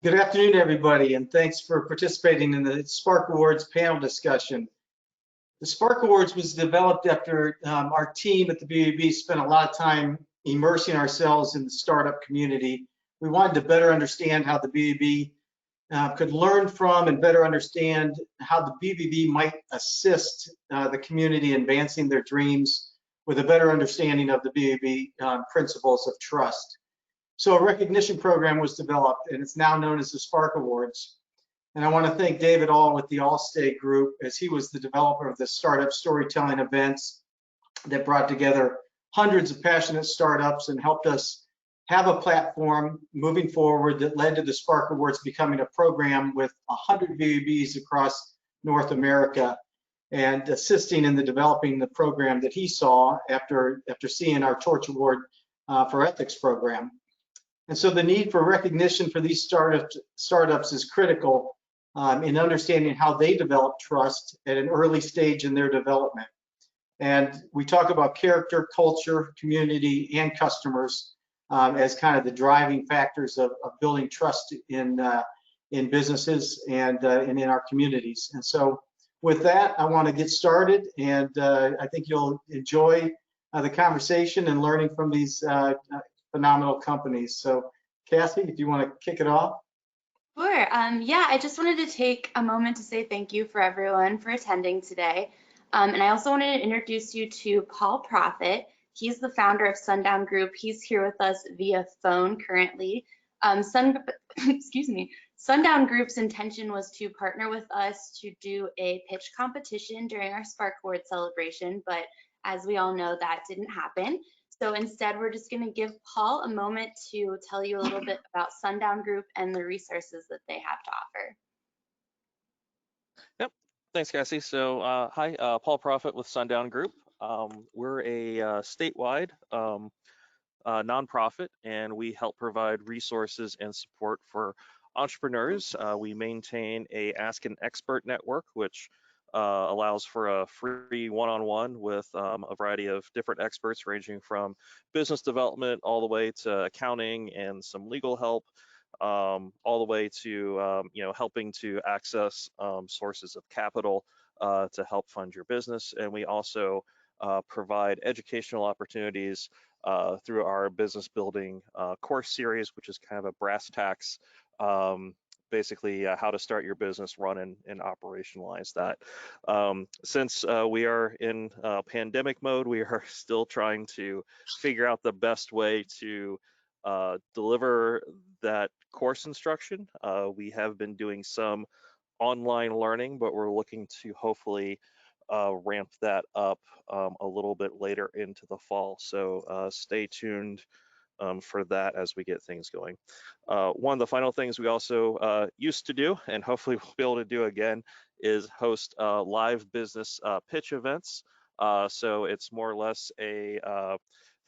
Good afternoon, everybody, and thanks for participating in the Spark Awards panel discussion. The Spark Awards was developed after our team at the BAB spent a lot of time immersing ourselves in the startup community. We wanted to better understand how the BAB could learn from and better understand how the BBB might assist the community in advancing their dreams with a better understanding of the BAB principles of trust. So a recognition program was developed, and it's now known as the Spark Awards. And I want to thank David All with the Allstate Group, as he was the developer of the startup storytelling events that brought together hundreds of passionate startups and helped us have a platform moving forward that led to the Spark Awards becoming a program with 100 VABs across North America, and assisting in the developing the program that he saw after seeing our Torch Award for Ethics program. And so the need for recognition for these startups is critical in understanding how they develop trust at an early stage in their development. And we talk about character, culture, community, and customers as kind of the driving factors of building trust in businesses and in our communities. And so with that, I want to get started, and I think you'll enjoy the conversation and learning from these phenomenal companies. So Cassie, if you want to kick it off. Sure. Yeah, I just wanted to take a moment to say thank you for everyone for attending today. And I also wanted to introduce you to Paul Profit. He's the founder of Sundown Group. He's here with us via phone currently. Excuse me. Sundown Group's intention was to partner with us to do a pitch competition during our Spark Award celebration, but as we all know, that didn't happen. So instead, we're just going to give Paul a moment to tell you a little bit about Sundown Group and the resources that they have to offer. Yep, thanks, Cassie. So hi, Paul Profit with Sundown Group. We're a statewide nonprofit, and we help provide resources and support for entrepreneurs. We maintain a Ask an Expert network, which allows for a free one-on-one with a variety of different experts, ranging from business development all the way to accounting and some legal help, all the way to helping to access sources of capital to help fund your business. And we also provide educational opportunities through our business building course series, which is kind of a brass tacks, basically how to start your business, run and operationalize that. Since we are in pandemic mode, we are still trying to figure out the best way to deliver that course instruction. We have been doing some online learning, but we're looking to hopefully ramp that up a little bit later into the fall. So stay tuned for that as we get things going. One of the final things we also used to do, and hopefully we'll be able to do again, is host live business pitch events. So it's more or less a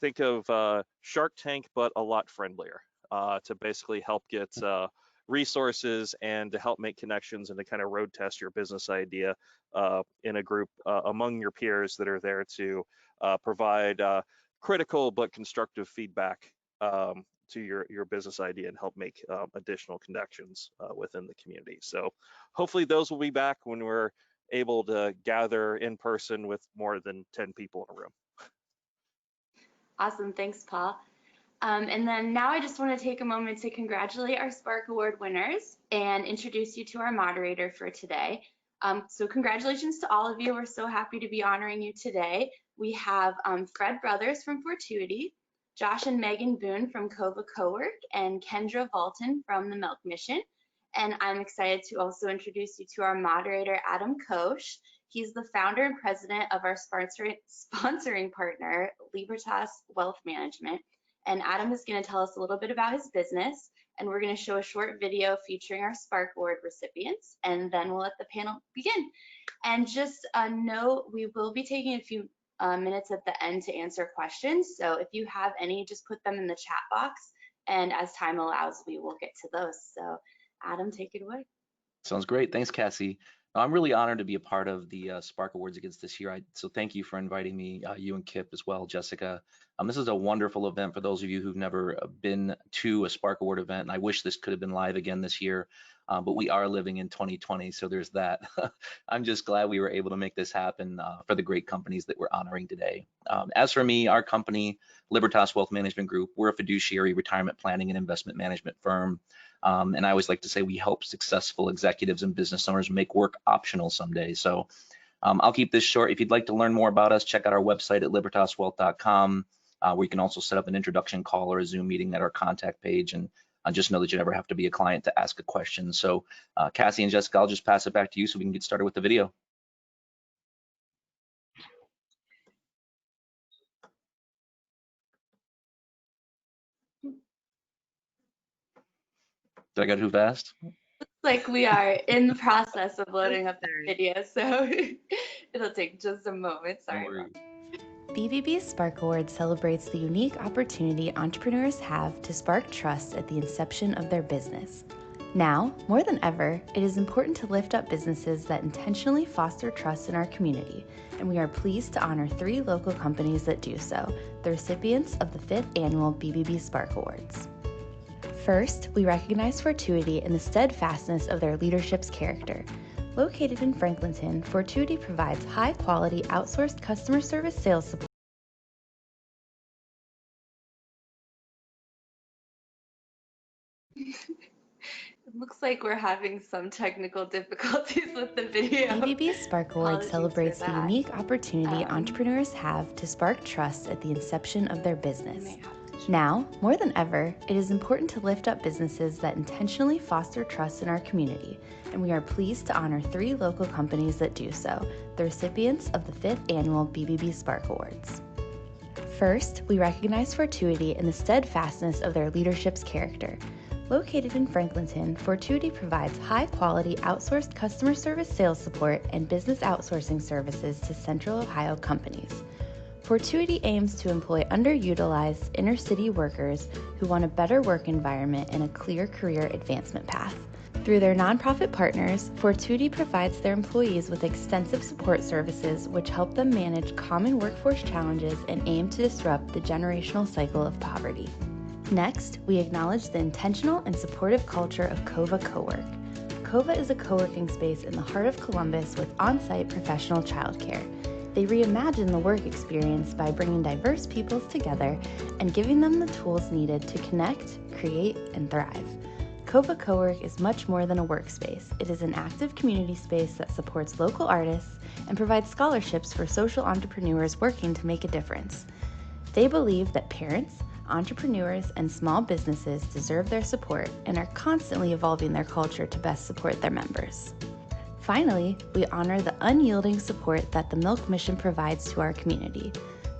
think of Shark Tank, but a lot friendlier, to basically help get resources and to help make connections and to kind of road test your business idea in a group among your peers that are there to provide critical but constructive feedback to your business idea and help make additional connections within the community. So hopefully those will be back when we're able to gather in person with more than 10 people in a room. Awesome, thanks, Paul. And then now I just want to take a moment to congratulate our Spark Award winners and introduce you to our moderator for today. So congratulations to all of you. We're so happy to be honoring you today. We have Fred Brothers from Fortuity, Josh and Megan Boone from Coba CoWork, and Kendra Valton from the Milk Mission. And I'm excited to also introduce you to our moderator, Adam Koch. He's the founder and president of our sponsoring partner, Libertas Wealth Management. And Adam is going to tell us a little bit about his business, and we're going to show a short video featuring our Spark Award recipients, and then we'll let the panel begin. And just a note, we will be taking a few minutes at the end to answer questions. So if you have any, just put them in the chat box, and as time allows, we will get to those. So Adam, take it away. Sounds great. Thanks, Cassie. I'm really honored to be a part of the Spark Awards against this year. So thank you for inviting me, you and Kip as well, Jessica. This is a wonderful event for those of you who've never been to a Spark Award event, and I wish this could have been live again this year, but we are living in 2020, so there's that. I'm just glad we were able to make this happen for the great companies that we're honoring today. As for me, our company, Libertas Wealth Management Group, we're a fiduciary retirement planning and investment management firm. And I always like to say we help successful executives and business owners make work optional someday. So I'll keep this short. If you'd like to learn more about us, check out our website at libertaswealth.com, where you can also set up an introduction call or a Zoom meeting at our contact page. And just know that you never have to be a client to ask a question. So Cassie and Jessica, I'll just pass it back to you so we can get started with the video. Did I go too fast? Looks like we are in the process of loading up the video, so it'll take just a moment. Sorry. BBB's Spark Award celebrates the unique opportunity entrepreneurs have to spark trust at the inception of their business. Now, more than ever, it is important to lift up businesses that intentionally foster trust in our community, and we are pleased to honor 3 local companies that do so, the recipients of the 5th annual BBB Spark Awards. First, we recognize Fortuity in the steadfastness of their leadership's character. Located in Franklinton, Fortuity provides high-quality outsourced customer service sales support. It looks like we're having some technical difficulties with the video. BBB's Spark Award Apologies celebrates for the that. unique opportunity entrepreneurs have to spark trust at the inception of their business. Now, more than ever, it is important to lift up businesses that intentionally foster trust in our community, and we are pleased to honor 3 local companies that do so, the recipients of the 5th annual BBB Spark Awards. First, we recognize Fortuity in the steadfastness of their leadership's character. Located in Franklinton, Fortuity provides high-quality outsourced customer service sales support and business outsourcing services to Central Ohio companies. Fortuity aims to employ underutilized inner-city workers who want a better work environment and a clear career advancement path. Through their nonprofit partners, Fortuity provides their employees with extensive support services which help them manage common workforce challenges and aim to disrupt the generational cycle of poverty. Next, we acknowledge the intentional and supportive culture of Coba CoWork. Coba is a co-working space in the heart of Columbus with on-site professional childcare. They reimagine the work experience by bringing diverse peoples together and giving them the tools needed to connect, create, and thrive. Coba CoWork is much more than a workspace. It is an active community space that supports local artists and provides scholarships for social entrepreneurs working to make a difference. They believe that parents, entrepreneurs, and small businesses deserve their support and are constantly evolving their culture to best support their members. Finally, we honor the unyielding support that the Milk Mission provides to our community.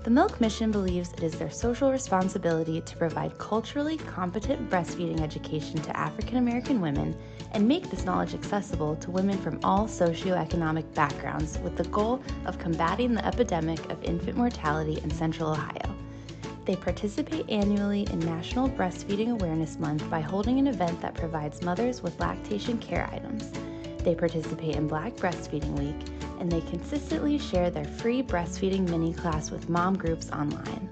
The Milk Mission believes it is their social responsibility to provide culturally competent breastfeeding education to African American women and make this knowledge accessible to women from all socioeconomic backgrounds with the goal of combating the epidemic of infant mortality in Central Ohio. They participate annually in National Breastfeeding Awareness Month by holding an event that provides mothers with lactation care items. They participate in Black Breastfeeding Week, and they consistently share their free breastfeeding mini class with mom groups online.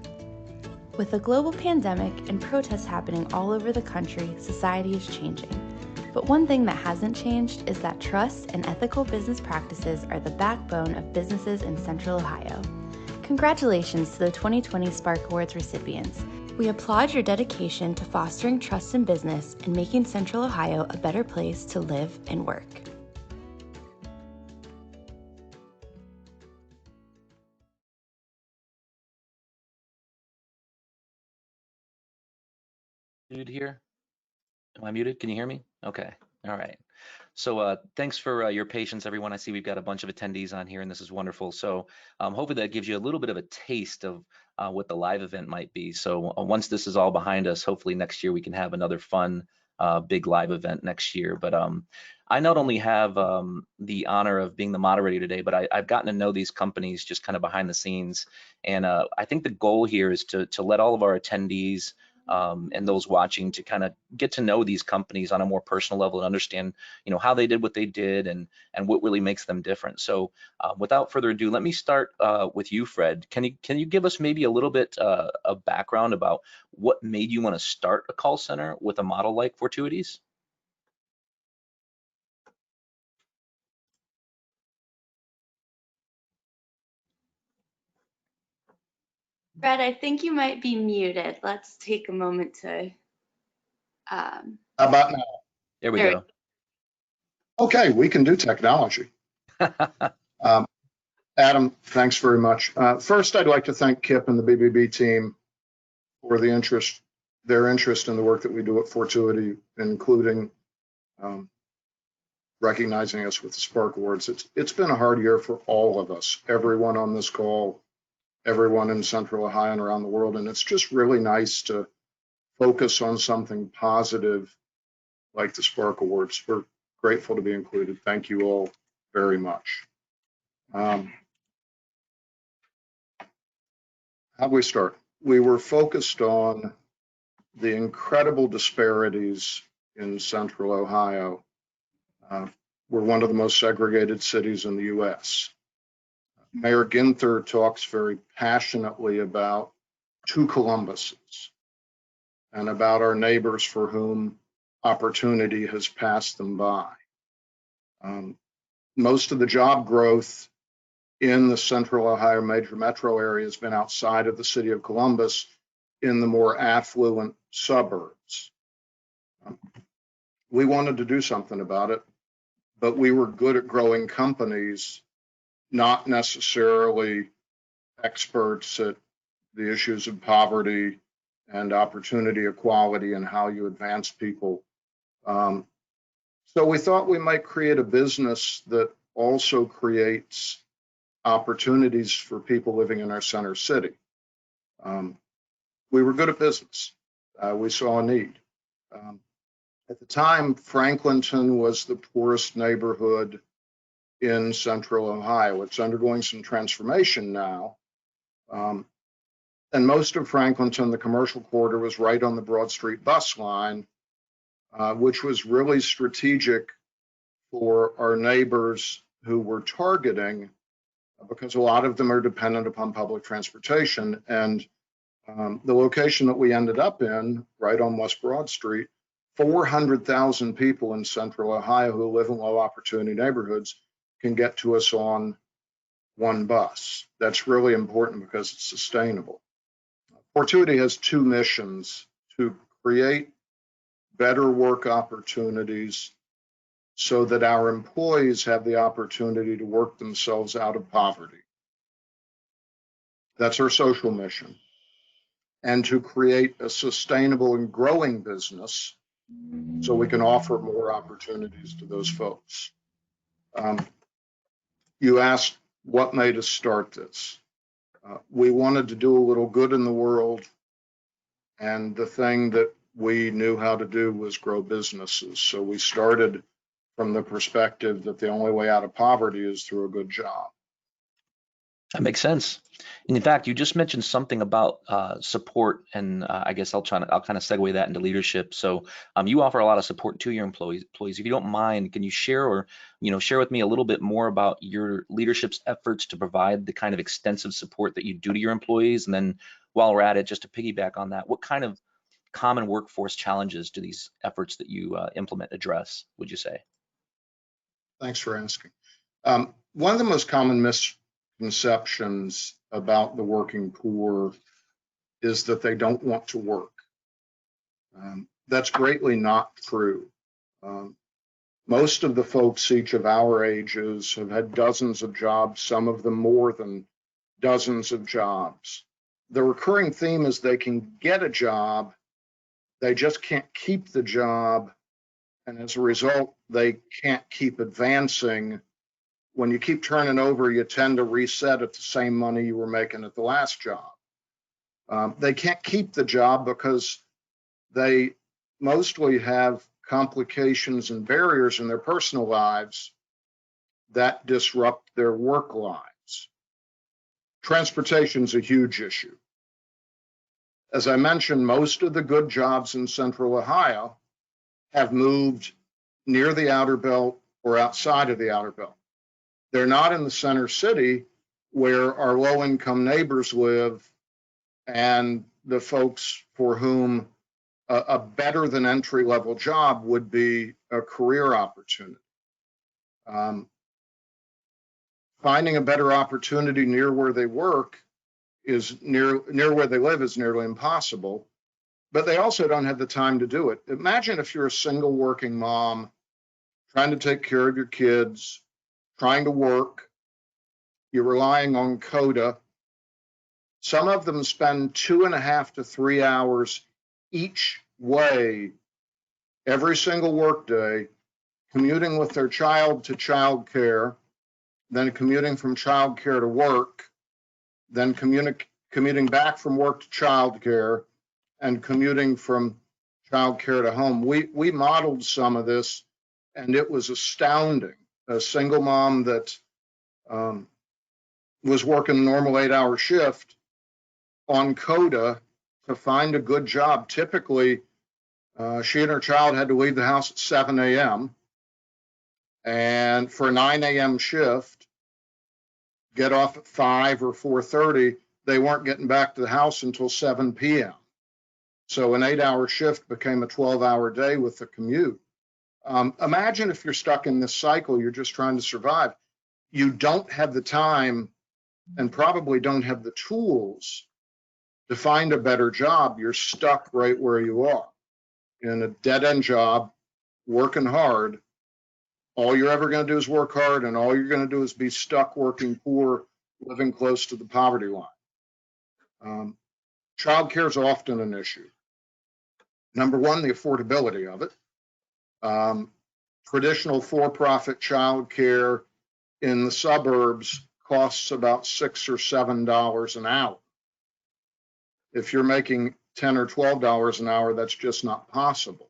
With a global pandemic and protests happening all over the country, society is changing. But one thing that hasn't changed is that trust and ethical business practices are the backbone of businesses in Central Ohio. Congratulations to the 2020 Spark Awards recipients. We applaud your dedication to fostering trust in business and making Central Ohio a better place to live and work. Muted here? Am I muted? Can you hear me? Okay. All right. So thanks for your patience, everyone. I see we've got a bunch of attendees on here, and this is wonderful. So hopefully that gives you a little bit of a taste of what the live event might be. So once this is all behind us, hopefully next year we can have another fun, big live event next year. But I not only have the honor of being the moderator today, but I've gotten to know these companies just kind of behind the scenes. And I think the goal here is to let all of our attendees and those watching to kind of get to know these companies on a more personal level and understand, how they did what they did and what really makes them different. So without further ado, let me start with you, Fred. Can you give us maybe a little bit of background about what made you want to start a call center with a model like Fortuity's? Fred, I think you might be muted. Let's take a moment to. How about now? There we There go. Okay, we can do technology. Adam, thanks very much. First, I'd like to thank Kip and the BBB team for their interest in the work that we do at Fortuity, including recognizing us with the Spark Awards. It's been a hard year for all of us, everyone on this call, everyone in Central Ohio and around the world, and it's just really nice to focus on something positive like the Spark Awards. We're grateful to be included. Thank you all very much. How do we start? We were focused on the incredible disparities in Central Ohio. We're one of the most segregated cities in the US. Mayor Ginther talks very passionately about two Columbuses and about our neighbors for whom opportunity has passed them by. Most of the job growth in the Central Ohio major metro area has been outside of the city of Columbus in the more affluent suburbs. We wanted to do something about it, but we were good at growing companies, not necessarily experts at the issues of poverty and opportunity equality and how you advance people. So we thought we might create a business that also creates opportunities for people living in our center city. We were good at business. We saw a need. At the time, Franklinton was the poorest neighborhood in Central Ohio. It's undergoing some transformation now. And most of Franklinton, the commercial quarter, was right on the Broad Street bus line, which was really strategic for our neighbors who we're targeting, because a lot of them are dependent upon public transportation. And the location that we ended up in, right on West Broad Street, 400,000 people in Central Ohio who live in low opportunity neighborhoods can get to us on one bus. That's really important because it's sustainable. Fortuity has two missions: to create better work opportunities so that our employees have the opportunity to work themselves out of poverty. That's our social mission. And to create a sustainable and growing business so we can offer more opportunities to those folks. You asked what made us start this. We wanted to do a little good in the world, and the thing that we knew how to do was grow businesses. So we started from the perspective that the only way out of poverty is through a good job. That makes sense. And in fact, you just mentioned something about support, and I guess I'll kind of segue that into leadership. So you offer a lot of support to your employees. If you don't mind, can you share share with me a little bit more about your leadership's efforts to provide the kind of extensive support that you do to your employees? And then while we're at it, just to piggyback on that, what kind of common workforce challenges do these efforts that you implement address, would you say? Thanks for asking. One of the most common misconceptions about the working poor is that they don't want to work. That's greatly not true. Most of the folks each of our ages have had dozens of jobs, some of them more than dozens of jobs. The recurring theme is they can get a job, they just can't keep the job, and as a result, they can't keep advancing. When you keep turning over, you tend to reset at the same money you were making at the last job. They can't keep the job because they mostly have complications and barriers in their personal lives that disrupt their work lives. Transportation is a huge issue. As I mentioned, most of the good jobs in Central Ohio have moved near the outer belt or outside of the outer belt. They're not in the center city where our low-income neighbors live and the folks for whom a better than entry-level job would be a career opportunity. Finding a better opportunity near where they work is near where they live is nearly impossible, but they also don't have the time to do it. Imagine if you're a single working mom trying to take care of your kids, trying to work, you're relying on Coda. Some of them spend 2.5 to 3 hours each way every single workday, commuting with their child to childcare, then commuting from childcare to work, then commuting back from work to childcare, and commuting from childcare to home. We modeled some of this, and it was astounding. A single mom that was working a normal 8-hour shift on Coda to find a good job. Typically, she and her child had to leave the house at 7 a.m. and for a 9 a.m. shift, get off at 5 or 4:30. They weren't getting back to the house until 7 p.m. So an 8-hour shift became a 12-hour day with the commute. Imagine if you're stuck in this cycle, you're just trying to survive. You don't have the time and probably don't have the tools to find a better job. You're stuck right where you are in a dead-end job, working hard. All you're ever going to do is work hard, and all you're going to do is be stuck working poor, living close to the poverty line. Childcare is often an issue. Number one, the affordability of it. Traditional for-profit childcare in the suburbs costs about $6 or $7 an hour. If you're making $10 or $12 an hour, that's just not possible.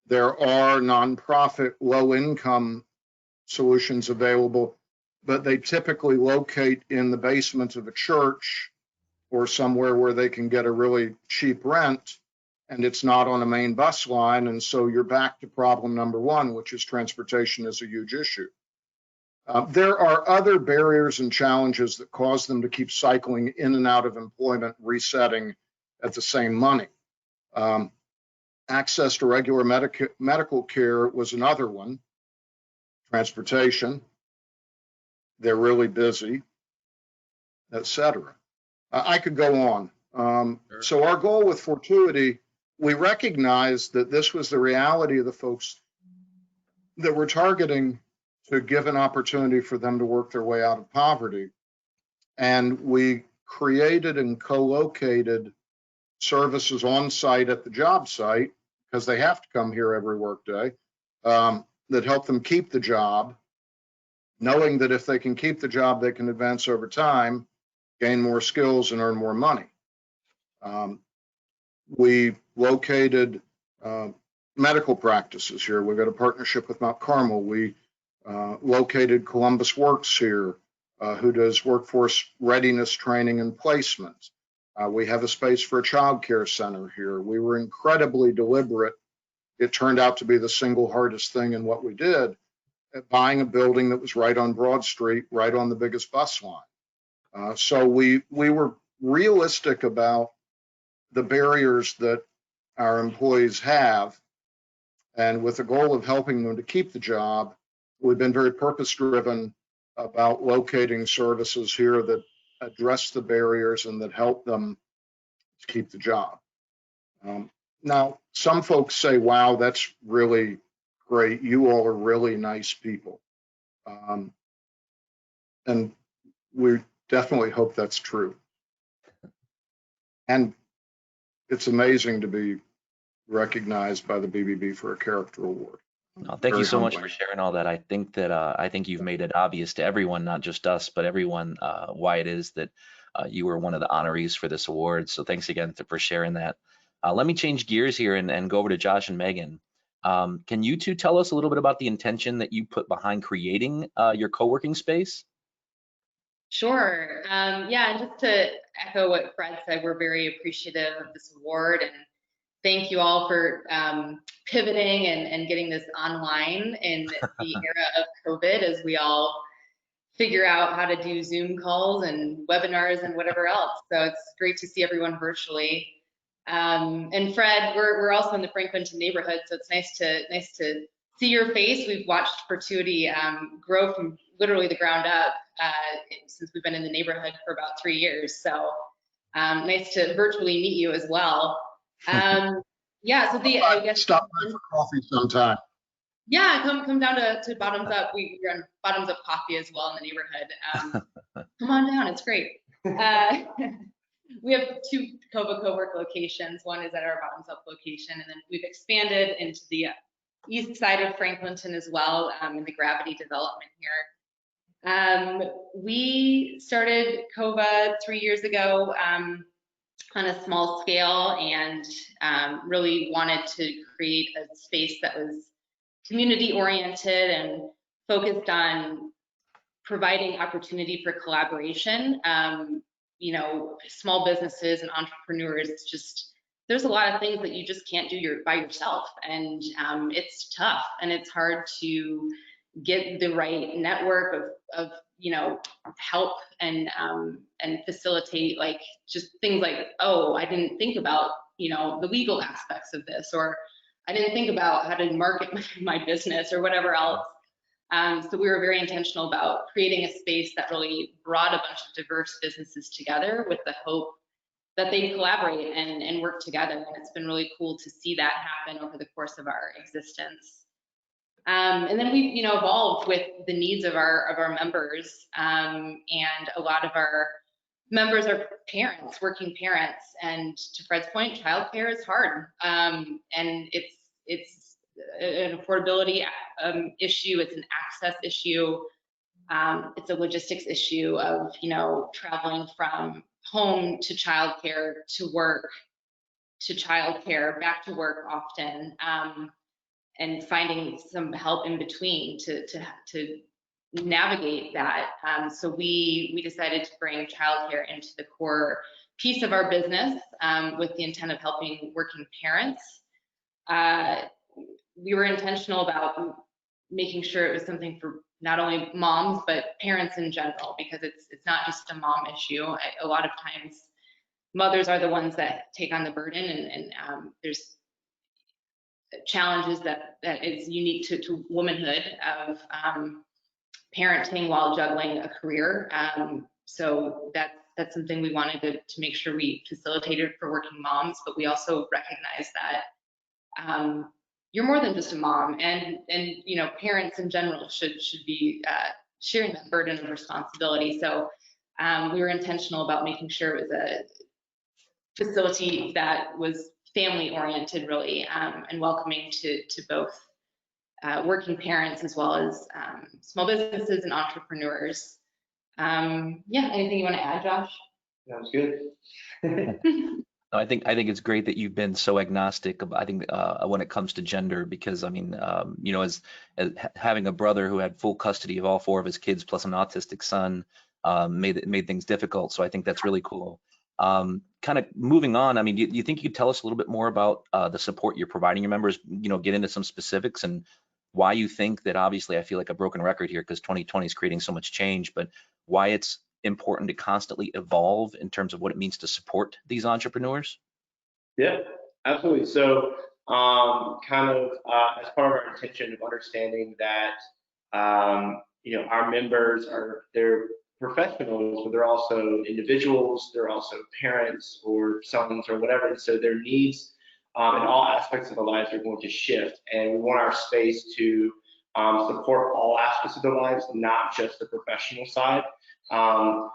There are nonprofit low-income solutions available, but they typically locate in the basement of a church or somewhere where they can get a really cheap rent, and it's not on a main bus line. And so you're back to problem number one, which is transportation is a huge issue. There are other barriers and challenges that cause them to keep cycling in and out of employment, resetting at the same money. Access to regular medical care was another one. Transportation, they're really busy, etc. I could go on. Sure. So our goal with Fortuity, we recognized that this was the reality of the folks that we're targeting to give an opportunity for them to work their way out of poverty. And we created and co-located services on site at the job site, because they have to come here every workday, that help them keep the job, knowing that if they can keep the job, they can advance over time, gain more skills, and earn more money. We located medical practices here. We've got a partnership with Mount Carmel. We located Columbus Works here, who does workforce readiness training and placement. We have a space for a child care center here. We were incredibly deliberate. It turned out to be the single hardest thing in what we did, at buying a building that was right on Broad Street, right on the biggest bus line. So we were realistic about the barriers that our employees have, and with the goal of helping them to keep the job, we've been very purpose-driven about locating services here that address the barriers and that help them to keep the job. Now, some folks say, wow, that's really great. You all are really nice people. And we definitely hope that's true. And it's amazing to be recognized by the BBB for a character award. No, thank you Very so much humbling. for sharing all that. I think that I think you've made it obvious to everyone, not just us, but everyone, why it is that you were one of the honorees for this award. So thanks again for sharing that. Let me change gears here and go over to Josh and Megan. Can you two tell us a little bit about the intention that you put behind creating your co-working space? Sure. Yeah, and just to echo what Fred said, we're very appreciative of this award, and thank you all for pivoting and getting this online in the era of COVID as we all figure out how to do Zoom calls and webinars and whatever else. So it's great to see everyone virtually. And Fred, we're also in the Franklinton neighborhood, so it's nice to see your face. We've watched Fortuity grow from literally the ground up since we've been in the neighborhood for about 3 years. So nice to virtually meet you as well. Yeah, so I guess Stop by for coffee sometime. yeah, come down to Bottoms Up. We run Bottoms Up Coffee as well in the neighborhood. Come on down, it's great. We have 2 Coba CoWork locations. One is at our Bottoms Up location, and then we've expanded into the east side of Franklinton as well, in the Gravity development here. We started Coba 3 years ago on a small scale, and really wanted to create a space that was community oriented and focused on providing opportunity for collaboration. You know, small businesses and entrepreneurs, it's just, there's a lot of things that you just can't do by yourself, and it's tough, and it's hard to get the right network of you know, help and facilitate, like, just things like, oh, I didn't think about, you know, the legal aspects of this, or I didn't think about how to market my business or whatever else. So we were very intentional about creating a space that really brought a bunch of diverse businesses together with the hope that they collaborate and work together. And it's been really cool to see that happen over the course of our existence. And then we've, you know, evolved with the needs of our members, and a lot of our members are parents, working parents, and to Fred's point, childcare is hard, and it's an affordability issue, it's an access issue, it's a logistics issue of, you know, traveling from home to childcare to work to childcare back to work often. And finding some help in between to navigate that. So we decided to bring childcare into the core piece of our business, with the intent of helping working parents. We were intentional about making sure it was something for not only moms, but parents in general, because it's not just a mom issue. A lot of times mothers are the ones that take on the burden, and there's challenges that is unique to womanhood of parenting while juggling a career. So that's something we wanted to make sure we facilitated for working moms, but we also recognize that you're more than just a mom, and you know, parents in general should be sharing that burden of responsibility. So we were intentional about making sure it was a facility that was family oriented, really, and welcoming to both working parents as well as small businesses and entrepreneurs. Yeah, anything you want to add, Josh? Sounds good. No, I think it's great that you've been so agnostic. I think when it comes to gender, because I mean, you know, as having a brother who had full custody of all 4 of his kids plus an autistic son made things difficult. So I think that's really cool. Kind of moving on, I mean, do you think you could tell us a little bit more about the support you're providing your members, you know, get into some specifics and why you think that, obviously, I feel like a broken record here because 2020 is creating so much change, but why it's important to constantly evolve in terms of what it means to support these entrepreneurs? Yeah, absolutely. So kind of as part of our intention of understanding that, you know, our members they're professionals, but they're also individuals, they're also parents or sons or whatever. And so their needs in all aspects of their lives are going to shift. And we want our space to support all aspects of their lives, not just the professional side.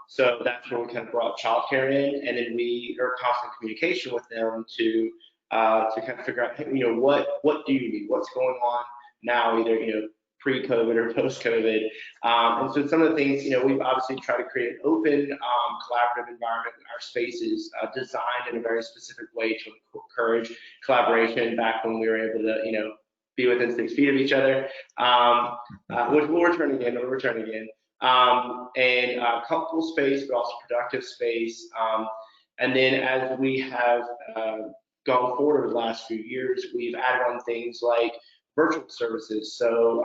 So that's where we kind of brought childcare in, and then we are in constant communication with them to kind of figure out, you know, what do you need, what's going on now, either, you know, pre-COVID or post-COVID. And so some of the things, you know, we've obviously tried to create an open, collaborative environment in our spaces, designed in a very specific way to encourage collaboration back when we were able to, you know, be within 6 feet of each other. We're returning in. and comfortable space, but also productive space. And then as we have gone forward over the last few years, we've added on things like virtual services. So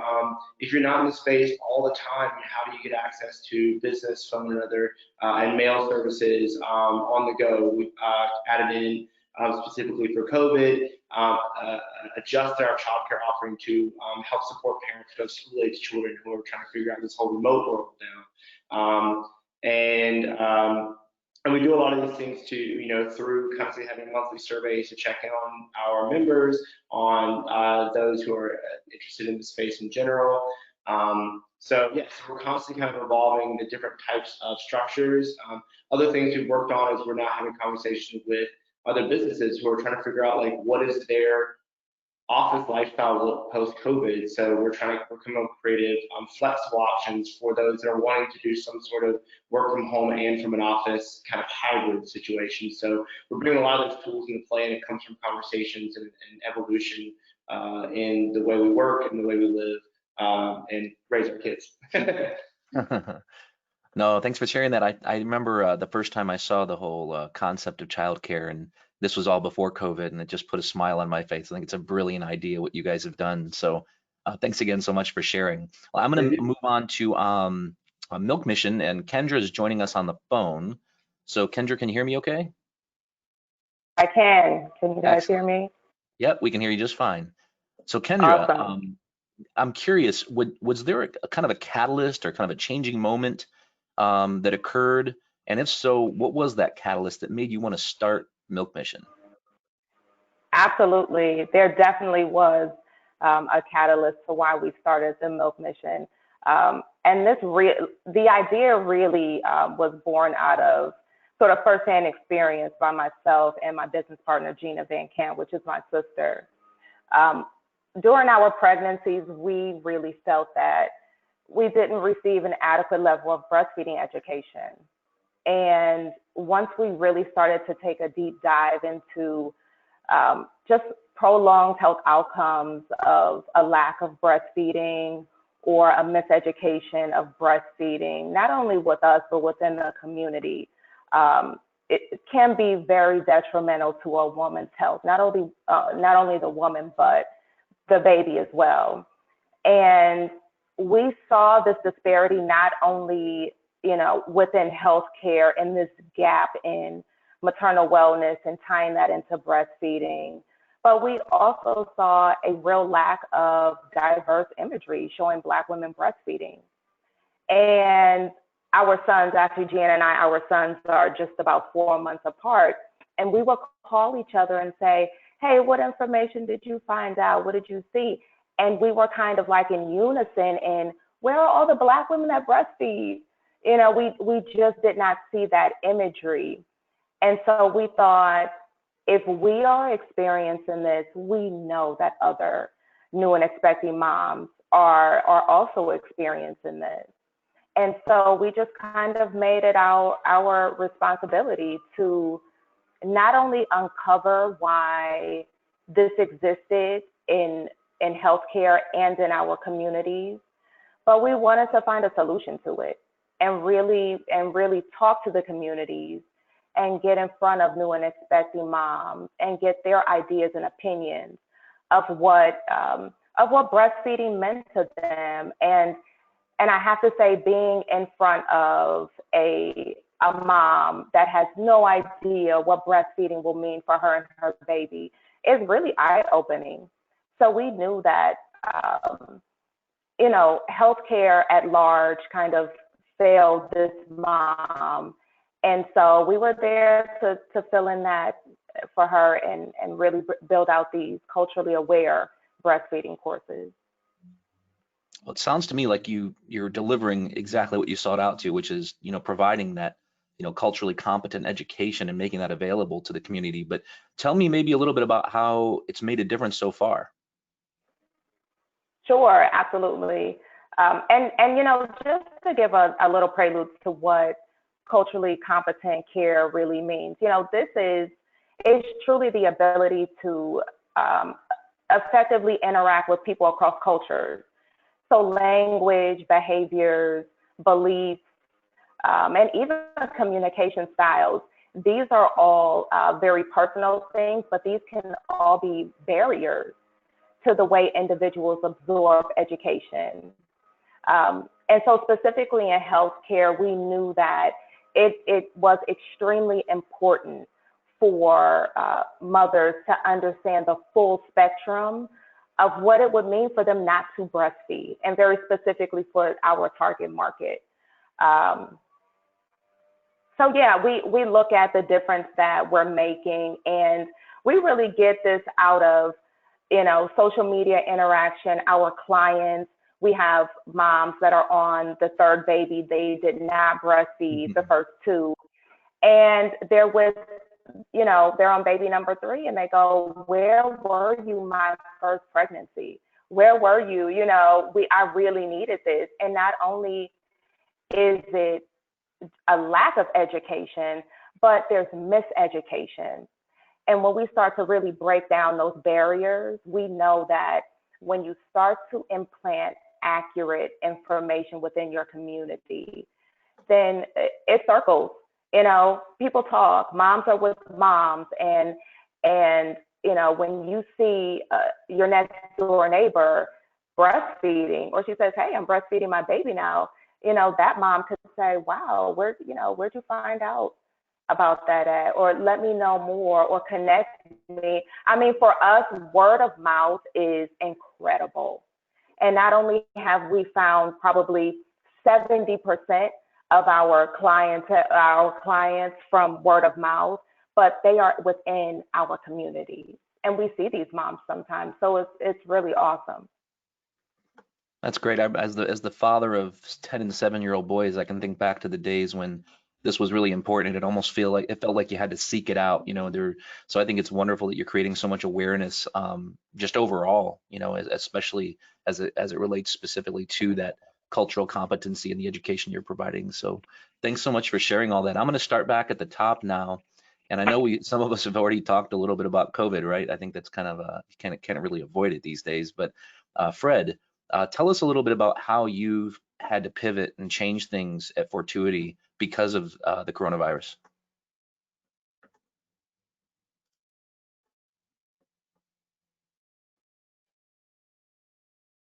if you're not in the space all the time, how do you get access to business, phone, and other and mail services on the go? We've added in specifically for COVID, adjusted our childcare offering to help support parents who have school-age children who are trying to figure out this whole remote world now. And we do a lot of these things to, through constantly having monthly surveys to check in on our members, on those who are interested in the space in general. So yes, we're constantly kind of evolving the different types of structures. Other things we've worked on is we're now having conversations with other businesses who are trying to figure out like what is their office lifestyle post-COVID. So we're coming up with creative, flexible options for those that are wanting to do some sort of work from home and from an office kind of hybrid situation. So we're bringing a lot of those tools into play, and it comes from conversations and evolution in the way we work and the way we live and raise our kids. No, thanks for sharing that. I remember the first time I saw the whole concept of childcare, and this was all before COVID, and it just put a smile on my face. I think it's a brilliant idea what you guys have done. So thanks again so much for sharing. Well, I'm going to move on to Milk Mission, and Kendra is joining us on the phone. So Kendra, can you hear me okay? I can. Can you guys hear me? Yep, we can hear you just fine. So Kendra, Awesome. I'm curious, was there a kind of a catalyst or kind of a changing moment that occurred? And if so, what was that catalyst that made you want to start Milk Mission? Absolutely. There definitely was a catalyst to why we started the Milk Mission. And the idea really was born out of sort of firsthand experience by myself and my business partner, Gina Van Camp, which is my sister. During our pregnancies, we really felt that we didn't receive an adequate level of breastfeeding education. And once we really started to take a deep dive into just prolonged health outcomes of a lack of breastfeeding or a miseducation of breastfeeding, not only with us, but within the community, it can be very detrimental to a woman's health, not only the woman, but the baby as well. And we saw this disparity not only, within healthcare and this gap in maternal wellness and tying that into breastfeeding, but we also saw a real lack of diverse imagery showing Black women breastfeeding. And our sons, actually, Jan and I, our sons are just about 4 months apart, and we would call each other and say, hey, what information did you find out? What did you see? And we were kind of like in unison in, where are all the Black women that breastfeed? We just did not see that imagery. And so we thought, if we are experiencing this, we know that other new and expecting moms are also experiencing this. And so we just kind of made it our responsibility to not only uncover why this existed in healthcare and in our communities, but we wanted to find a solution to it and really talk to the communities and get in front of new and expecting moms and get their ideas and opinions of what breastfeeding meant to them. And I have to say, being in front of a mom that has no idea what breastfeeding will mean for her and her baby is really eye-opening. So we knew that, healthcare at large kind of failed this mom. And so we were there to fill in that for her and really build out these culturally aware breastfeeding courses. Well, it sounds to me like you're delivering exactly what you sought out to, which is, providing that, culturally competent education and making that available to the community. But tell me maybe a little bit about how it's made a difference so far. Sure, absolutely. And just to give a little prelude to what culturally competent care really means, this is truly the ability to effectively interact with people across cultures. So language, behaviors, beliefs, and even communication styles. These are all very personal things, but these can all be barriers to the way individuals absorb education. And so specifically in healthcare, we knew that it was extremely important for mothers to understand the full spectrum of what it would mean for them not to breastfeed, and very specifically for our target market. So yeah, we look at the difference that we're making, and we really get this out of, you know, social media interaction. Our clients, we have moms that are on the third baby, they did not breastfeed the first two, and they're with, you know, they're on baby number 3, and they go, where were you my first pregnancy? Where were you? You know, I really needed this. And not only is it a lack of education, but there's miseducation. And when we start to really break down those barriers, we know that when you start to implant accurate information within your community, then it circles. You know, people talk, moms are with moms, and you know, when you see your next door neighbor breastfeeding, or she says, hey, I'm breastfeeding my baby now, you know, that mom could say, wow, where'd you find out about that at? Or let me know more, or connect me. I mean, for us, word of mouth is incredible. And not only have we found probably 70% of our clients from word of mouth, but they are within our communities. And we see these moms sometimes. So it's really awesome. That's great. As the father of 10 and 7-year-old boys, I can think back to the days when this was really important. It almost felt like you had to seek it out, you know. So I think it's wonderful that you're creating so much awareness, just overall, you know, especially as it relates specifically to that cultural competency and the education you're providing. So thanks so much for sharing all that. I'm going to start back at the top now. And I know some of us have already talked a little bit about COVID, right? I think that's kind of you can't really avoid it these days. But Fred, tell us a little bit about how you've had to pivot and change things at Fortuity because of the coronavirus.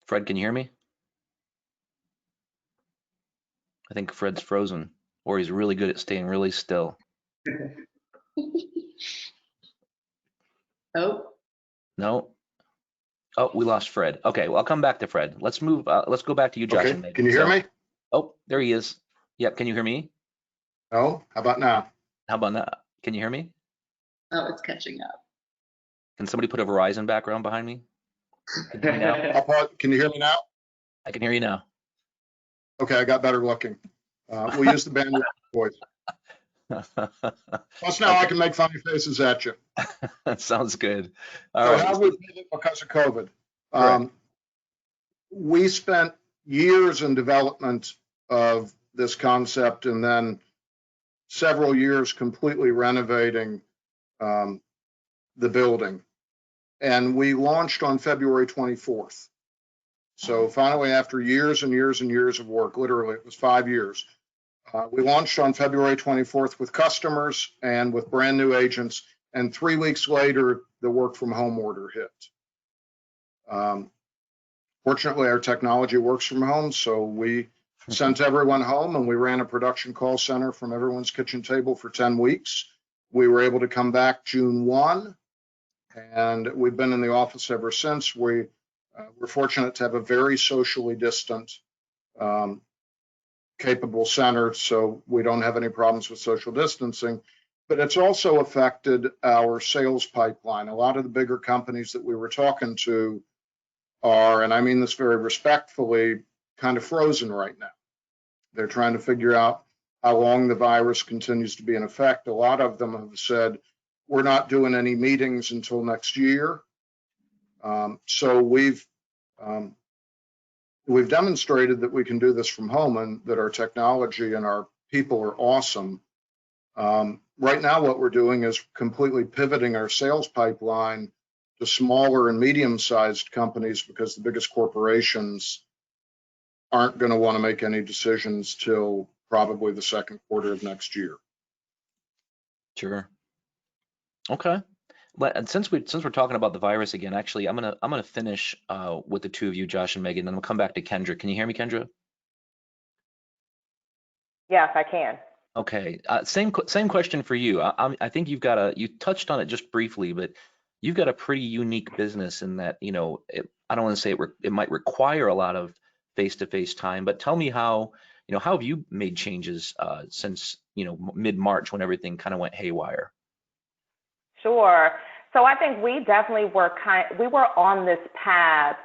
Fred, can you hear me? I think Fred's frozen, or he's really good at staying really still. Oh. No. Oh, we lost Fred. Okay, well, I'll come back to Fred. Let's move. Let's go back to you, Josh. Okay, and Megan. can you hear me? Oh, there he is. Yep. Can you hear me? No, how about now? How about now? Can you hear me? Oh, it's catching up. Can somebody put a Verizon background behind me? Can you hear me now? Can you hear me now? I can hear you now. Okay, I got better looking. We'll use the bandwidth voice. Plus now I can make funny faces at you. That sounds good. All So right. how we pivot because of COVID? Correct. We spent years in development of this concept, and then several years completely renovating the building. And we launched on February 24th. So finally, after years and years and years of work, literally it was 5 years, we launched on February 24th with customers and with brand new agents. And 3 weeks later, the work from home order hit. Fortunately, our technology works from home, so we sent everyone home, and we ran a production call center from everyone's kitchen table for 10 weeks. We were able to come back June 1, and we've been in the office ever since. We're fortunate to have a very socially distant, capable center, so we don't have any problems with social distancing. But it's also affected our sales pipeline. A lot of the bigger companies that we were talking to are, and I mean this very respectfully, kind of frozen right now. They're trying to figure out how long the virus continues to be in effect. A lot of them have said, we're not doing any meetings until next year. So we've demonstrated that we can do this from home, and that our technology and our people are awesome. Right now, what we're doing is completely pivoting our sales pipeline to smaller and medium-sized companies, because the biggest corporations aren't going to want to make any decisions till probably the second quarter of next year. Sure. Okay. But since we're talking about the virus again, actually, I'm gonna finish with the two of you, Josh and Megan, and then we'll come back to Kendra. Can you hear me, Kendra? Yes, I can. Okay. Same question for you. I think you touched on it just briefly, but you've got a pretty unique business in that, I don't want to say it might require a lot of face-to-face time, but tell me how have you made changes since mid-March when everything kind of went haywire? Sure. So I think we definitely were on this path,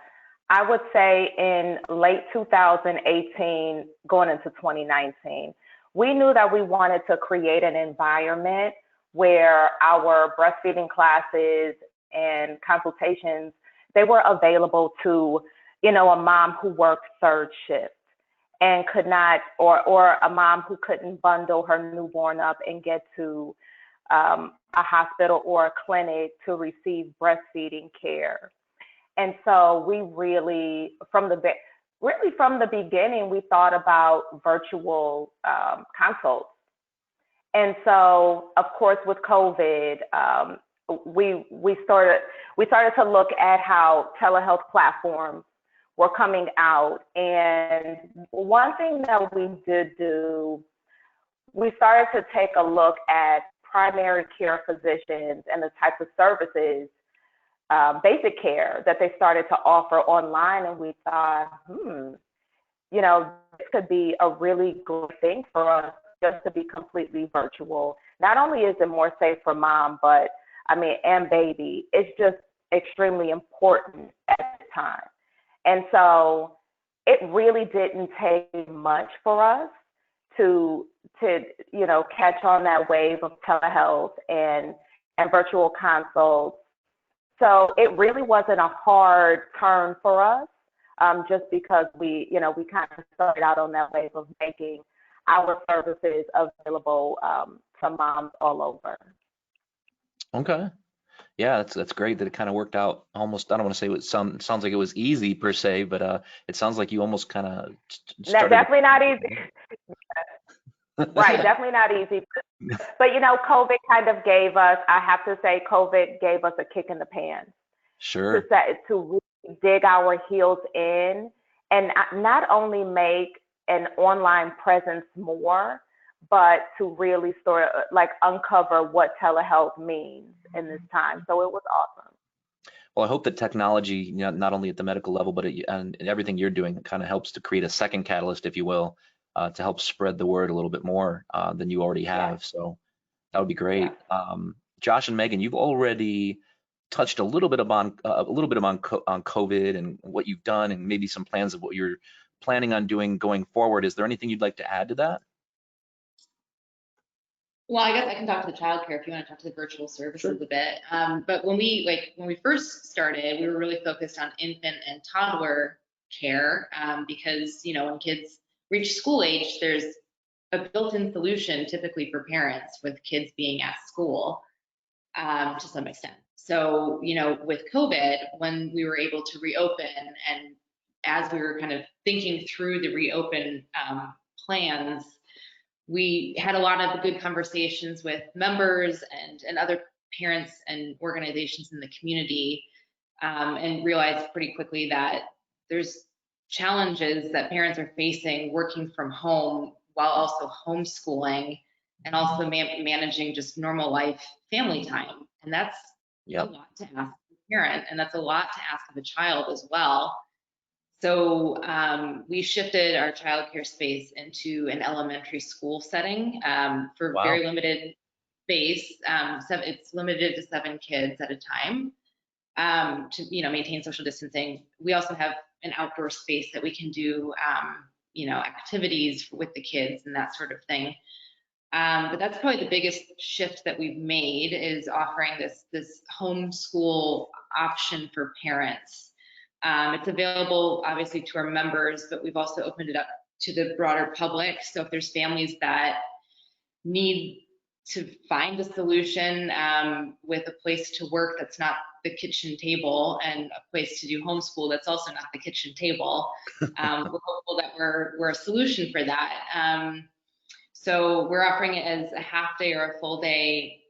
I would say in late 2018, going into 2019. We knew that we wanted to create an environment where our breastfeeding classes and consultations, they were available to, a mom who worked third shift and could not, or a mom who couldn't bundle her newborn up and get to a hospital or a clinic to receive breastfeeding care. And so we really, from the beginning, we thought about virtual consults. And so, of course, with COVID, we started to look at how telehealth platforms were coming out. And one thing that we did do, we started to take a look at primary care physicians and the types of services, basic care that they started to offer online. And we thought, this could be a really good thing for us just to be completely virtual. Not only is it more safe for mom, but and baby, it's just extremely important at the time. And so it really didn't take much for us to catch on that wave of telehealth and virtual consults. So it really wasn't a hard turn for us, just because we kind of started out on that wave of making our services available to moms all over. Okay. Yeah, that's great that it kind of worked out almost. I don't want to say it sounds like it was easy per se, but it sounds like you almost kind of started. Definitely not easy. Right, definitely not easy. But COVID kind of gave us, I have to say, COVID gave us a kick in the pants. Sure. To really dig our heels in and not only make an online presence more, but to really sort of uncover what telehealth means in this time. So it was awesome. Well, I hope that technology, not only at the medical level, but and everything you're doing kind of helps to create a second catalyst, if you will, to help spread the word a little bit more than you already have. Yeah. So that would be great. Yeah. Josh and Megan, you've already touched a little bit on COVID and what you've done, and maybe some plans of what you're planning on doing going forward. Is there anything you'd like to add to that? Well, I guess I can talk to the childcare if you want to talk to the virtual services a bit. But when we first started, we were really focused on infant and toddler care because when kids reach school age, there's a built-in solution typically for parents with kids being at school to some extent. So with COVID, when we were able to reopen, and as we were kind of thinking through the reopen plans, we had a lot of good conversations with members and other parents and organizations in the community, and realized pretty quickly that there's challenges that parents are facing working from home while also homeschooling and also managing just normal life family time. And that's a lot to ask of a parent, and that's a lot to ask of a child as well. So we shifted our childcare space into an elementary school setting for very limited space. It's limited to 7 kids at a time to maintain social distancing. We also have an outdoor space that we can do activities with the kids and that sort of thing. But that's probably the biggest shift that we've made, is offering this homeschool option for parents. It's available obviously to our members, but we've also opened it up to the broader public. So if there's families that need to find a solution with a place to work that's not the kitchen table and a place to do homeschool that's also not the kitchen table. We're hopeful that we're a solution for that. So we're offering it as a half day or a full day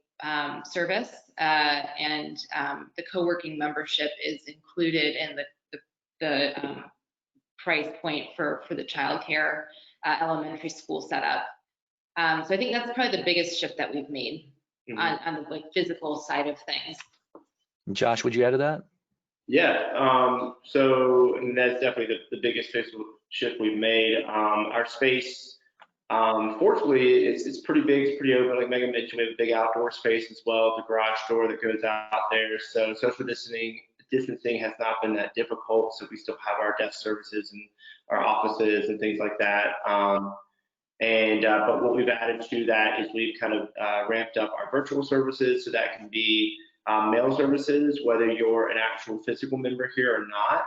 service, and the co-working membership is included in the price point for the childcare elementary school setup. So I think that's probably the biggest shift that we've made on the like physical side of things. Josh, would you add to that? Yeah, so and that's definitely the biggest shift we've made. Our space, fortunately, it's pretty big, it's pretty open. Like Megan mentioned, we have a big outdoor space as well, the garage door that goes out there. So social distancing has not been that difficult. So we still have our desk services and our offices and things like that. But what we've added to that is we've kind of ramped up our virtual services, so that can be mail services, whether you're an actual physical member here or not.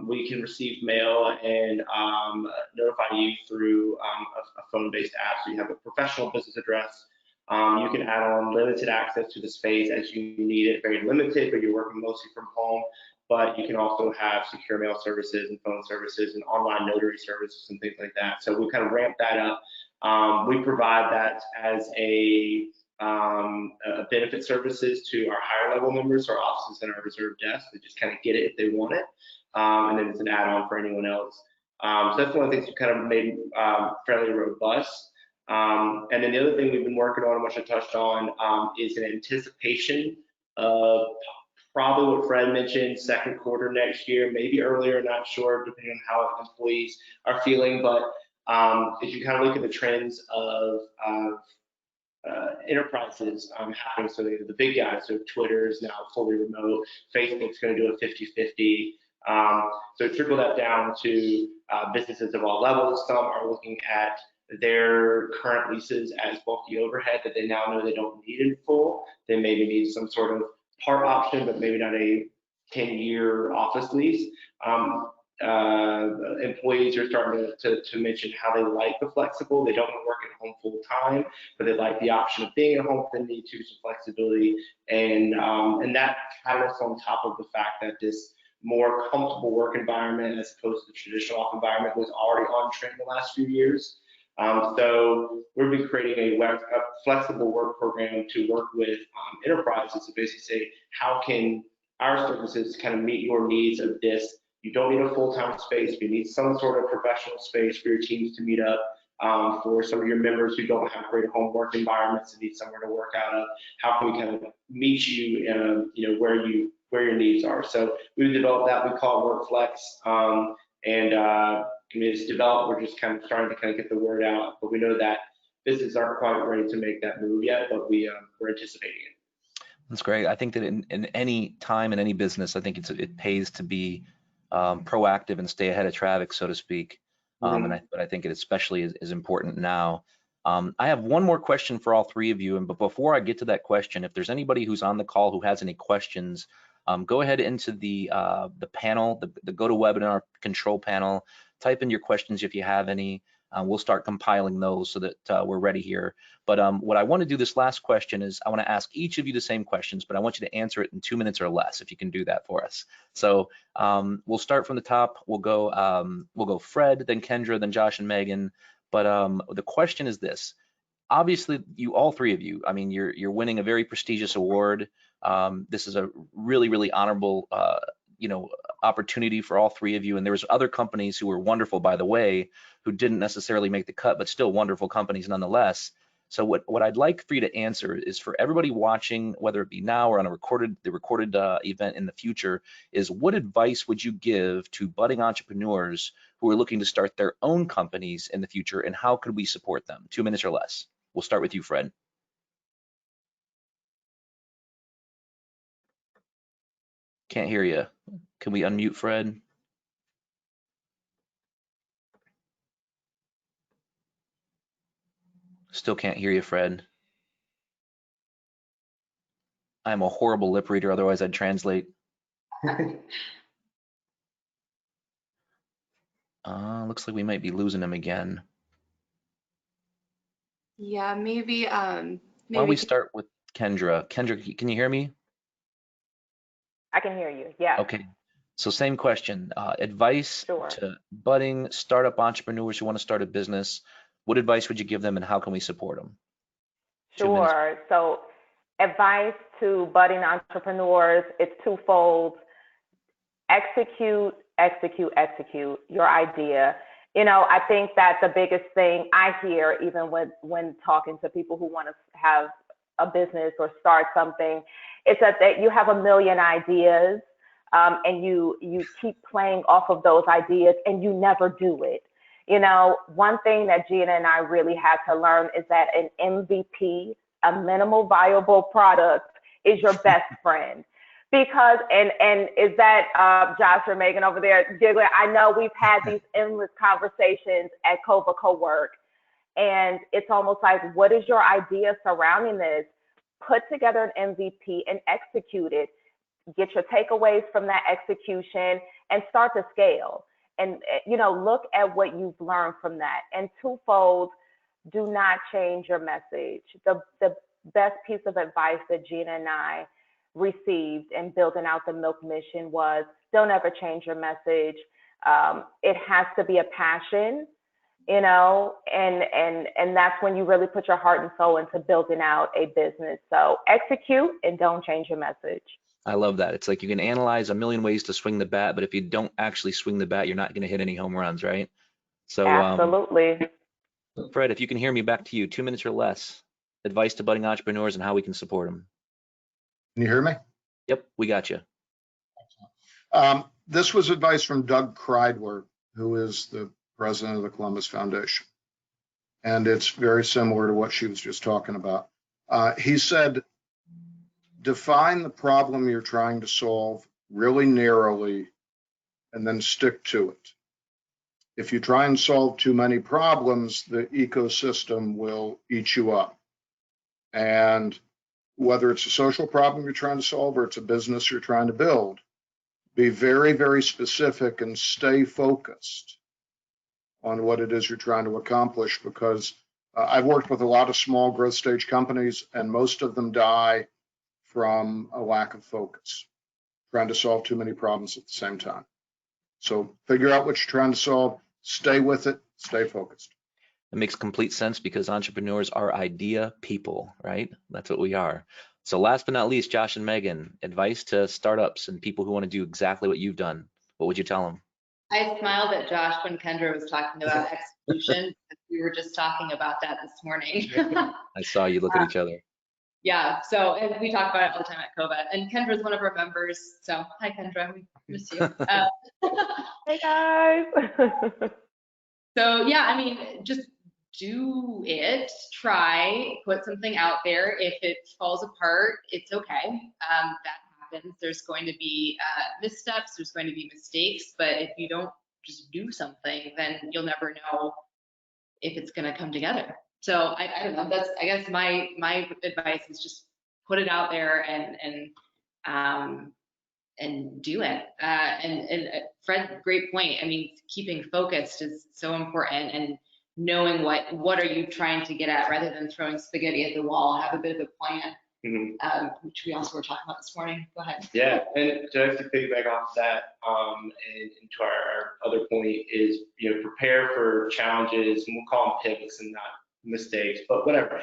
We can receive mail and notify you through a phone-based app. So you have a professional business address. You can add on limited access to the space as you need it, very limited, but you're working mostly from home. But you can also have secure mail services and phone services and online notary services and things like that. So we kind of ramp that up. We provide that as a benefit services to our higher level members, our offices and our reserve desk. They just kind of get it if they want it. And then it's an add-on for anyone else. So that's one of the things we kind of made fairly robust. And then the other thing we've been working on, which I touched on, is an anticipation of probably what Fred mentioned, second quarter next year, maybe earlier, not sure, depending on how employees are feeling. But if you kind of look at the trends of enterprises happening, so the big guys, so Twitter is now fully remote, Facebook's going to do a 50-50. So trickle that down to businesses of all levels. Some are looking at their current leases as bulky overhead that they now know they don't need in full. They maybe need some sort of part option, but maybe not a 10-year office lease. Employees are starting to mention how they like the flexible. They don't want to work at home full time, but they like the option of being at home if they need to, some flexibility. And that catalyst on top of the fact that this more comfortable work environment as opposed to the traditional office environment was already on trend the last few years. So we've been creating a flexible work program to work with enterprises to basically say, how can our services kind of meet your needs of this? You don't need a full-time space. You need some sort of professional space for your teams to meet up. For some of your members who don't have great home work environments and need somewhere to work out of, how can we kind of meet you, where your needs are? So we've developed that. We call it WorkFlex, it's developed. We're just kind of starting to kind of get the word out, but we know that businesses aren't quite ready to make that move yet, but we're anticipating it. That's great. I think that in any time in any business, I think it pays to be proactive and stay ahead of traffic, so to speak. But I think it especially is important now. I have one more question for all three of you, but before I get to that question, if there's anybody who's on the call who has any questions, go ahead into the panel, the GoToWebinar control panel, type in your questions if you have any. We'll start compiling those so that we're ready here. But what I want to do this last question is I want to ask each of you the same questions, but I want you to answer it in 2 minutes or less, if you can do that for us. So we'll start from the top. We'll go Fred, then Kendra, then Josh and Megan. But the question is this. Obviously, all three of you, I mean, you're winning a very prestigious award. This is a really, really honorable opportunity for all three of you. And there was other companies who were wonderful, by the way, who didn't necessarily make the cut, but still wonderful companies nonetheless. So what I'd like for you to answer is, for everybody watching, whether it be now or on the recorded event in the future, is what advice would you give to budding entrepreneurs who are looking to start their own companies in the future, and how could we support them? 2 minutes or less. We'll start with you, Fred. Can't hear you. Can we unmute Fred? Still can't hear you, Fred. I'm a horrible lip reader, otherwise I'd translate. Looks like we might be losing him again. Yeah, maybe. Why don't we start with Kendra? Kendra, can you hear me? I can hear you. Yeah. Okay. So same question, advice Sure. to budding startup entrepreneurs who want to start a business. What advice would you give them and how can we support them? 2 minutes. Sure. So advice to budding entrepreneurs, it's twofold. Execute, execute, execute your idea. You know, I think that the biggest thing I hear, even when talking to people who want to have a business or start something, is that you have a million ideas, and you keep playing off of those ideas and you never do it. You know, one thing that Gina and I really had to learn is that an MVP, a minimal viable product, is your best friend. Because, and is that Josh or Megan over there giggling? I know we've had these endless conversations at Coba CoWork, and it's almost like, what is your idea surrounding this? Put together an MVP and execute it. Get your takeaways from that execution and start to scale. And, you know, look at what you've learned from that. And twofold, do not change your message. The best piece of advice that Gina and I received in building out the Milk Mission was, don't ever change your message. It has to be a passion, you know, and that's when you really put your heart and soul into building out a business. So execute and don't change your message. I love that. It's like you can analyze a million ways to swing the bat, but if you don't actually swing the bat, you're not going to hit any home runs, right? So, Absolutely. Fred, if you can hear me, back to you, 2 minutes or less. Advice to budding entrepreneurs and how we can support them. Can you hear me? Yep, we got you. This was advice from Doug Kreidler, who is the president of the Columbus Foundation. And it's very similar to what she was just talking about. He said, define the problem you're trying to solve really narrowly and then stick to it. If you try and solve too many problems, the ecosystem will eat you up. And whether it's a social problem you're trying to solve or it's a business you're trying to build, be very, very specific and stay focused on what it is you're trying to accomplish, because I've worked with a lot of small growth stage companies and most of them die from a lack of focus, trying to solve too many problems at the same time. So figure out what you're trying to solve, stay with it, stay focused. It makes complete sense because entrepreneurs are idea people, right? That's what we are. So last but not least, Josh and Megan, advice to startups and people who want to do exactly what you've done. What would you tell them? I smiled at Josh when Kendra was talking about execution. We were just talking about that this morning. I saw you look at each other. Yeah, so, and we talk about it all the time at Coba. And Kendra's one of our members. So, hi, Kendra, we miss you. Hey, guys. So, yeah, I mean, just do it, try, put something out there. If it falls apart, it's okay. That happens. There's going to be missteps, there's going to be mistakes, but if you don't just do something, then you'll never know if it's going to come together. So I don't know, that's, I guess my advice is just put it out there and do it. And Fred, great point. I mean, keeping focused is so important, and knowing what are you trying to get at rather than throwing spaghetti at the wall. Have a bit of a plan, which we also were talking about this morning. Go ahead. Yeah, and to actually piggyback off that, and to our other point is, you know, prepare for challenges, and we'll call them pivots and not mistakes, but whatever.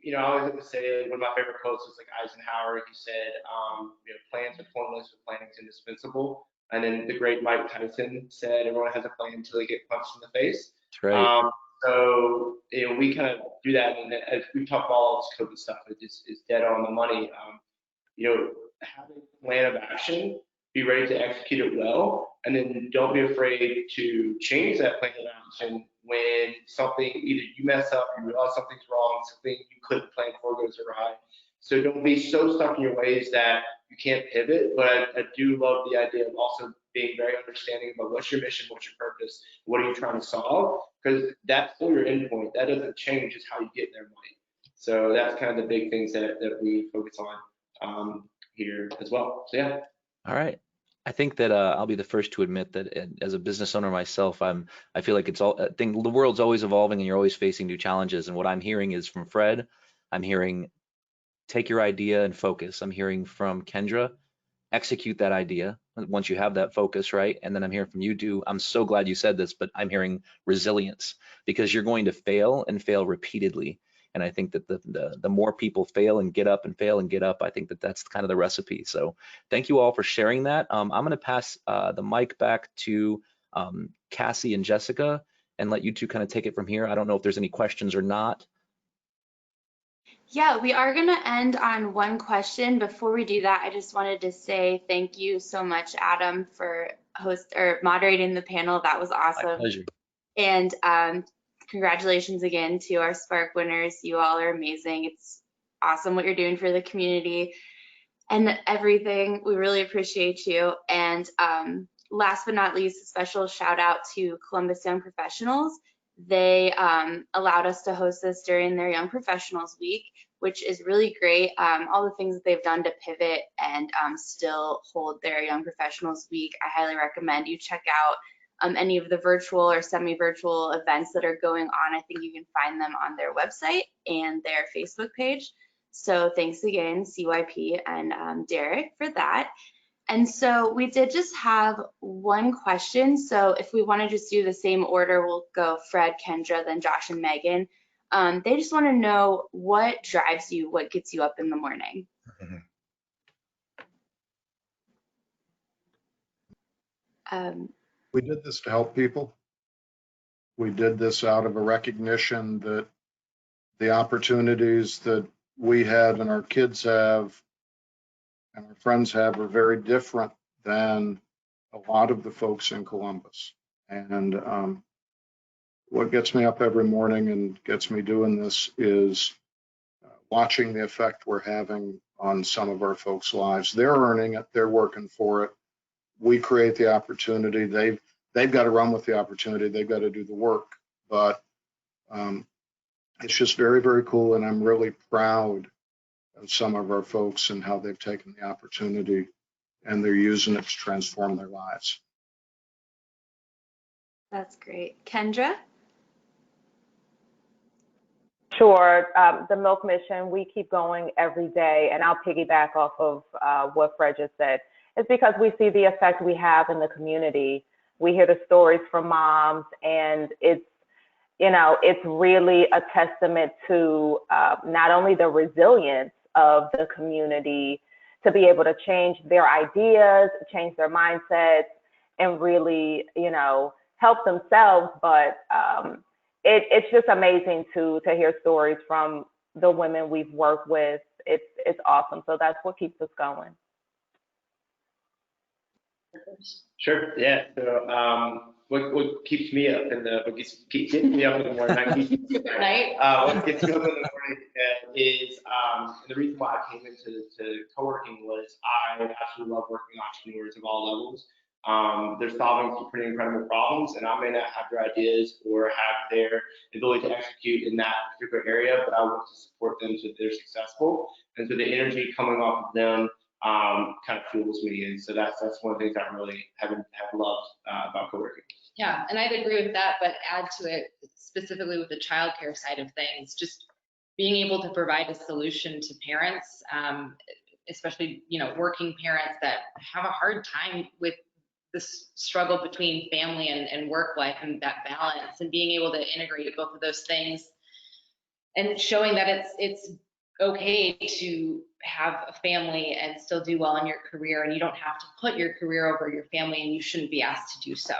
You know, I always say one of my favorite quotes was like Eisenhower. He said, you know, plans are pointless, but planning is indispensable. And then the great Mike Tyson said, everyone has a plan until they get punched in the face. That's right. So, you know, we kind of do that. And as we talk about all this COVID stuff, it is dead on the money. You know, have a plan of action, be ready to execute it well, and then don't be afraid to change that plan of action when something, either you mess up, you realize something's wrong, something you couldn't plan for goes awry. So don't be so stuck in your ways that you can't pivot, but I do love the idea of also being very understanding about what's your mission, what's your purpose, what are you trying to solve, because that's still your end point. That doesn't change, it's how you get there, money. So that's kind of the big things that we focus on here as well. So yeah. All right. I think that I'll be the first to admit that as a business owner myself, I feel like I think the world's always evolving and you're always facing new challenges. And what I'm hearing is from Fred, I'm hearing take your idea and focus. I'm hearing from Kendra, execute that idea once you have that focus, right? And then I'm hearing from you, Do. I'm so glad you said this, but I'm hearing resilience, because you're going to fail and fail repeatedly. And I think that the more people fail and get up and fail and get up, I think that that's kind of the recipe. So thank you all for sharing that. I'm going to pass the mic back to Cassie and Jessica and let you two kind of take it from here. I don't know if there's any questions or not. Yeah, we are going to end on one question. Before we do that, I just wanted to say thank you so much, Adam, for moderating the panel. That was awesome. My pleasure. And congratulations again to our Spark winners. You all are amazing. It's awesome what you're doing for the community and everything. We really appreciate you. And last but not least, a special shout out to Columbus Young Professionals. They allowed us to host this during their Young Professionals Week, which is really great. All the things that they've done to pivot and still hold their Young Professionals Week, I highly recommend you check out any of the virtual or semi-virtual events that are going on. I think you can find them on their website and their Facebook page. So thanks again, CYP and Derek, for that. And so we did just have one question. So if we want to just do the same order, we'll go Fred, Kendra, then Josh and Megan. They just want to know what drives you, what gets you up in the morning. We did this to help people. We did this out of a recognition that the opportunities that we have and our kids have and our friends have are very different than a lot of the folks in Columbus. And what gets me up every morning and gets me doing this is watching the effect we're having on some of our folks' lives. They're earning it, they're working for it. We create the opportunity. They've got to run with the opportunity. They've got to do the work. But it's just very, very cool. And I'm really proud of some of our folks and how they've taken the opportunity and they're using it to transform their lives. That's great. Kendra? Sure. The Milk Mission, we keep going every day, and I'll piggyback off of what Fred just said. It's because we see the effect we have in the community. We hear the stories from moms, and it's really a testament to not only the resilience of the community to be able to change their ideas, change their mindsets, and really, help themselves, but it's just amazing to hear stories from the women we've worked with. It's awesome. So that's what keeps us going. Sure. Yeah. So what keeps me up in the keeps me up in the morning? What gets me up in the morning is and the reason why I came into co-working was I absolutely love working with entrepreneurs of all levels. They're solving some pretty incredible problems, and I may not have their ideas or have their ability to execute in that particular area, but I want to support them so that they're successful. And so the energy coming off of them kind of fuels me, and so that's one of the things I really have loved about co-working. Yeah, and I'd agree with that, but add to it specifically with the childcare side of things, just being able to provide a solution to parents, especially working parents that have a hard time with this struggle between family and work life and that balance, and being able to integrate both of those things and showing that it's okay to have a family and still do well in your career, and you don't have to put your career over your family, and you shouldn't be asked to do so.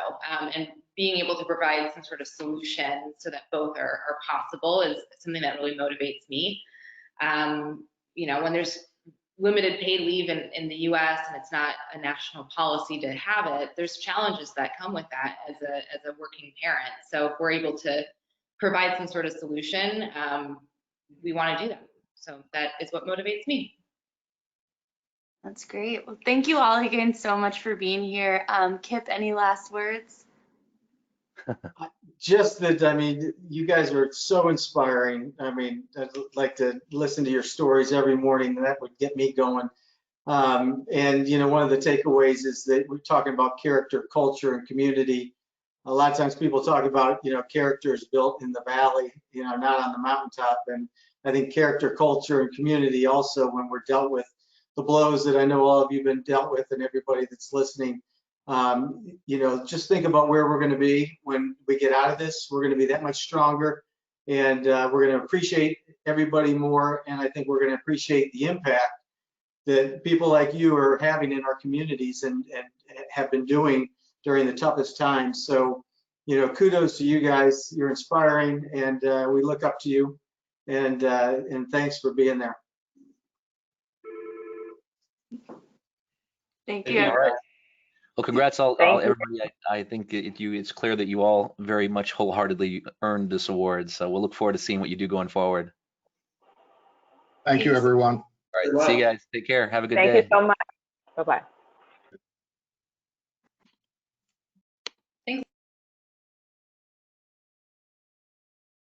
And being able to provide some sort of solution so that both are possible is something that really motivates me. When there's limited paid leave in the US and it's not a national policy to have it, there's challenges that come with that as a working parent. So if we're able to provide some sort of solution, we want to do that. So that is what motivates me. That's great. Well, thank you all again so much for being here. Kip, any last words? Just that, you guys are so inspiring. I'd like to listen to your stories every morning. That would get me going. And, one of the takeaways is that we're talking about character, culture, and community. A lot of times people talk about, character is built in the valley, not on the mountaintop. And I think character, culture, and community also when we're dealt with the blows that I know all of you have been dealt with and everybody that's listening. You know, just think about where we're going to be when we get out of this. We're going to be that much stronger, and we're going to appreciate everybody more. And I think we're going to appreciate the impact that people like you are having in our communities and have been doing during the toughest times. So, you know, kudos to you guys. You're inspiring, and we look up to you. And thanks for being there. Thank you. All right. Well, congrats all Thank you. everybody. I think it's clear that you all very much wholeheartedly earned this award. So we'll look forward to seeing what you do going forward. Thank you, everyone. All right. See you guys. Take care. Have a good day. Thank you so much. Bye-bye.